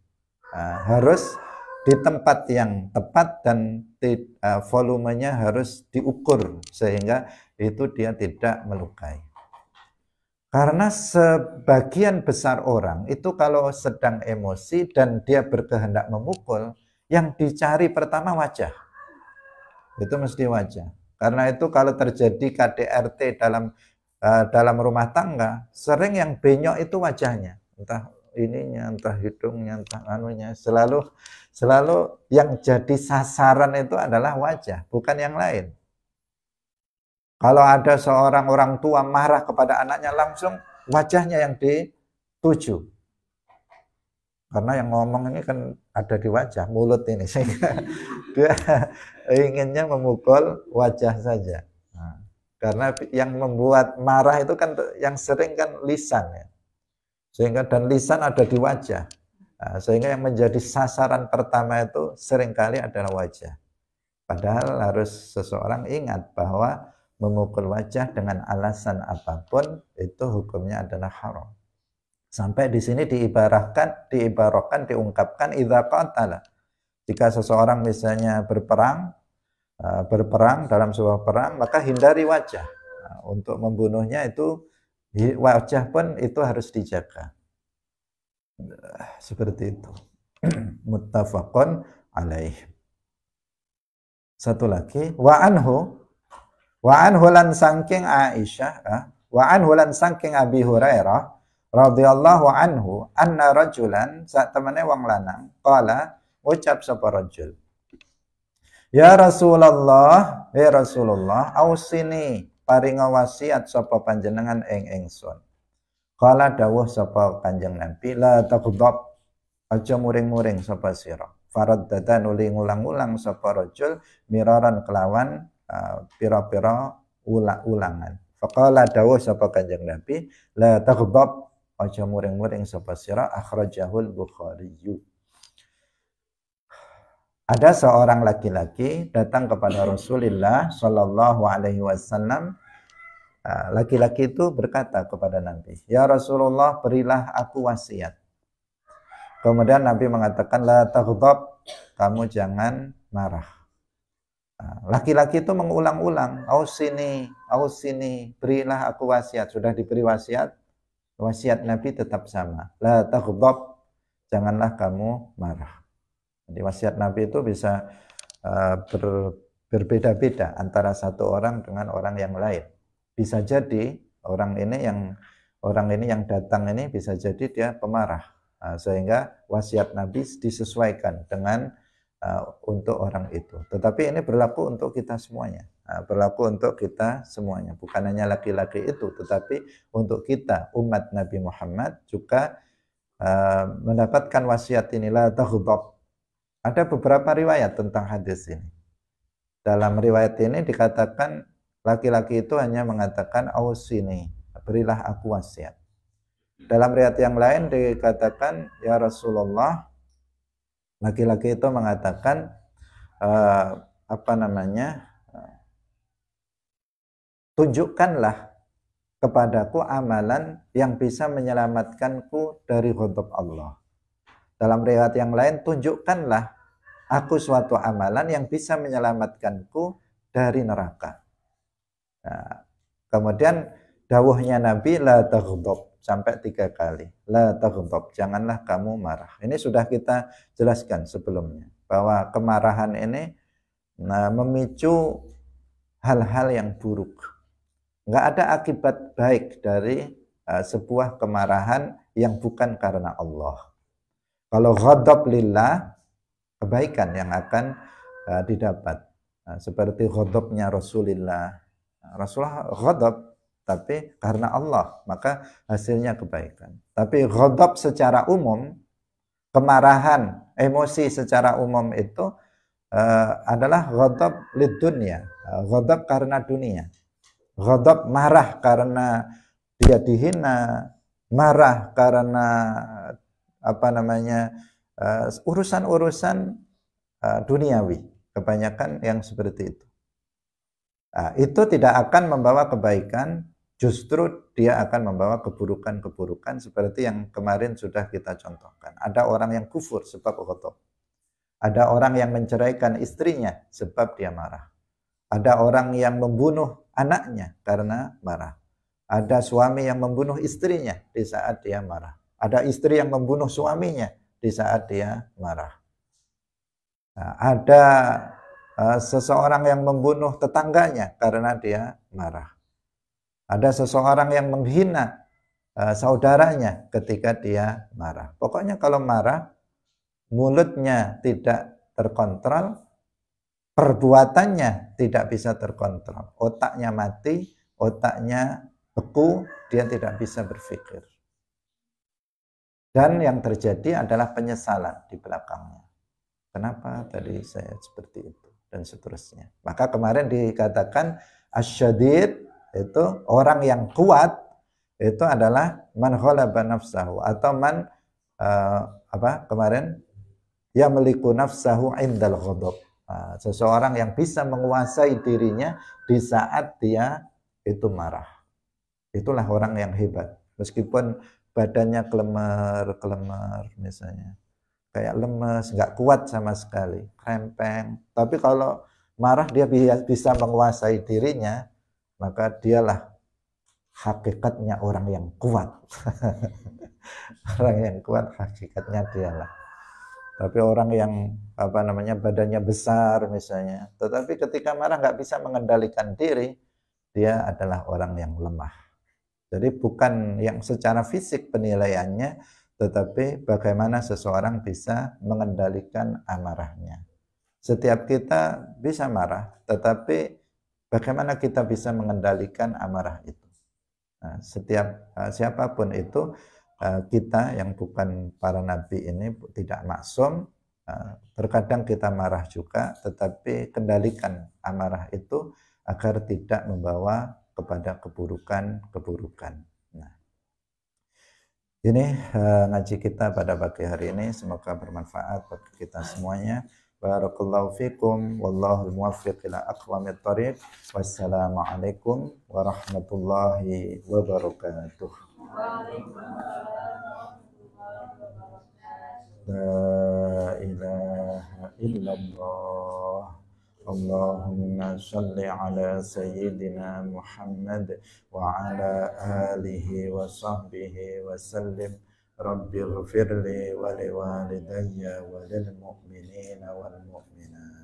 Harus di tempat yang tepat dan volumenya harus diukur sehingga itu dia tidak melukai. Karena sebagian besar orang itu kalau sedang emosi dan dia berkehendak memukul, yang dicari pertama wajah. Itu mesti wajah. Karena itu kalau terjadi KDRT dalam rumah tangga, sering yang benyok itu wajahnya. Entah ininya, entah hidungnya, entah anunya, selalu yang jadi sasaran itu adalah wajah, bukan yang lain. Kalau ada seorang orang tua marah kepada anaknya, langsung wajahnya yang dituju. Karena yang ngomong ini kan ada di wajah, mulut ini, sehingga dia inginnya memukul wajah saja. Nah, karena yang membuat marah itu kan yang sering kan lisan ya. Sehingga dan lisan ada di wajah. Nah, sehingga yang menjadi sasaran pertama itu seringkali adalah wajah. Padahal harus seseorang ingat bahwa memukul wajah dengan alasan apapun itu hukumnya adalah haram. Sampai di sini diibaratkan, diungkapkan idza qatala. Jika seseorang misalnya berperang dalam sebuah perang, maka hindari wajah. Nah, untuk membunuhnya itu wajah pun itu harus dijaga. Seperti itu. Muttafaqun alaih. Satu lagi, wa anhu lan saking Aisyah, wa anhu lan saking Abi Hurairah radhiyallahu anhu anna rajulan, sak temene wong lanang, qala ucap sapa rajul, ya Rasulullah, ausini paringa wasiat sapa panjenengan ing ingsun. Qala dawuh sapa Kanjeng Nabi, la taghdab, aja muring-muring sapa sira. Faraddada nuli ngulang-ulang sapa rajul miraran kelawan pira-pira ulangan. Faqala dawuh sapa Kanjeng Nabi, la taghdab, aja muring-muring sapa sira, akhrajahul Bukhari. Ada seorang laki-laki datang kepada Rasulullah Shallallahu Alaihi Wasallam. Laki-laki itu berkata kepada Nabi, ya Rasulullah, berilah aku wasiat. Kemudian Nabi mengatakan, la taghdab, kamu jangan marah. Laki-laki itu mengulang-ulang, ausini, berilah aku wasiat. Sudah diberi wasiat, wasiat Nabi tetap sama. La taghdab, janganlah kamu marah. Jadi wasiat Nabi itu bisa berbeda-beda antara satu orang dengan orang yang lain. Bisa jadi orang ini yang datang ini bisa jadi dia pemarah, sehingga wasiat Nabi disesuaikan dengan untuk orang itu. Tetapi ini berlaku untuk kita semuanya. Berlaku untuk kita semuanya, bukan hanya laki-laki itu, tetapi untuk kita umat Nabi Muhammad juga mendapatkan wasiat inilah taghdab. Ada beberapa riwayat tentang hadis ini. Dalam riwayat ini dikatakan laki-laki itu hanya mengatakan ausini, berilah aku wasiat. Dalam riwayat yang lain dikatakan, ya Rasulullah, laki-laki itu mengatakan tunjukkanlah kepadaku amalan yang bisa menyelamatkanku dari ghadab Allah. Dalam riwayat yang lain, tunjukkanlah aku suatu amalan yang bisa menyelamatkanku dari neraka. Nah, kemudian dawuhnya Nabi, la taghdab, sampai 3 kali. La taghdab, janganlah kamu marah. Ini sudah kita jelaskan sebelumnya, bahwa kemarahan ini memicu hal-hal yang buruk. Nggak ada akibat baik dari sebuah kemarahan yang bukan karena Allah. Kalau ghadab lillah, kebaikan yang akan didapat. Seperti ghadabnya Rasulullah. Rasulullah ghadab, tapi karena Allah, maka hasilnya kebaikan. Tapi ghadab secara umum, kemarahan, emosi secara umum itu adalah ghadab lid dunya, ghadab karena dunia. Ghadab marah karena dia dihina, marah karena urusan-urusan duniawi, kebanyakan yang seperti itu. Itu tidak akan membawa kebaikan, justru dia akan membawa keburukan-keburukan seperti yang kemarin sudah kita contohkan. Ada orang yang kufur sebab ghadab. Ada orang yang menceraikan istrinya sebab dia marah. Ada orang yang membunuh anaknya karena marah. Ada suami yang membunuh istrinya di saat dia marah. Ada istri yang membunuh suaminya di saat dia marah. Ada seseorang yang membunuh tetangganya karena dia marah. Ada seseorang yang menghina saudaranya ketika dia marah. Pokoknya kalau marah, mulutnya tidak terkontrol, perbuatannya tidak bisa terkontrol. Otaknya mati, otaknya beku, dia tidak bisa berpikir. Dan yang terjadi adalah penyesalan di belakangnya. Kenapa tadi saya seperti itu? Dan seterusnya. Maka kemarin dikatakan asyadid itu orang yang kuat itu adalah man ghalaba nafsahu atau man yamliku nafsahu indal ghadab. Seseorang yang bisa menguasai dirinya di saat dia itu marah. Itulah orang yang hebat. Meskipun badannya kelemer misalnya, kayak lemes, nggak kuat sama sekali, krempeng. Tapi kalau marah dia bisa menguasai dirinya, maka dialah hakikatnya orang yang kuat. Orang yang kuat hakikatnya dialah. Tapi orang yang badannya besar misalnya, tetapi ketika marah nggak bisa mengendalikan diri, dia adalah orang yang lemah. Jadi bukan yang secara fisik penilaiannya, tetapi bagaimana seseorang bisa mengendalikan amarahnya. Setiap kita bisa marah, tetapi bagaimana kita bisa mengendalikan amarah itu. Nah, siapapun itu, kita yang bukan para nabi ini tidak maksum. Terkadang kita marah juga, tetapi kendalikan amarah itu agar tidak membawa kepada keburukan-keburukan. Nah, ini ngaji kita pada pagi hari ini, semoga bermanfaat bagi kita semuanya. Barakallahu fikum, wallahu muwaffiq ila aqwamit thoriq. Wassalamualaikum warahmatullahi wabarakatuh. La ilaha illallah. Allahumma salli ala sayyidina Muhammad wa ala alihi wa sahbihi wa sallim. Rabbi ghfirli wa liwalidayya wa lil mu'minina wal mu'minat.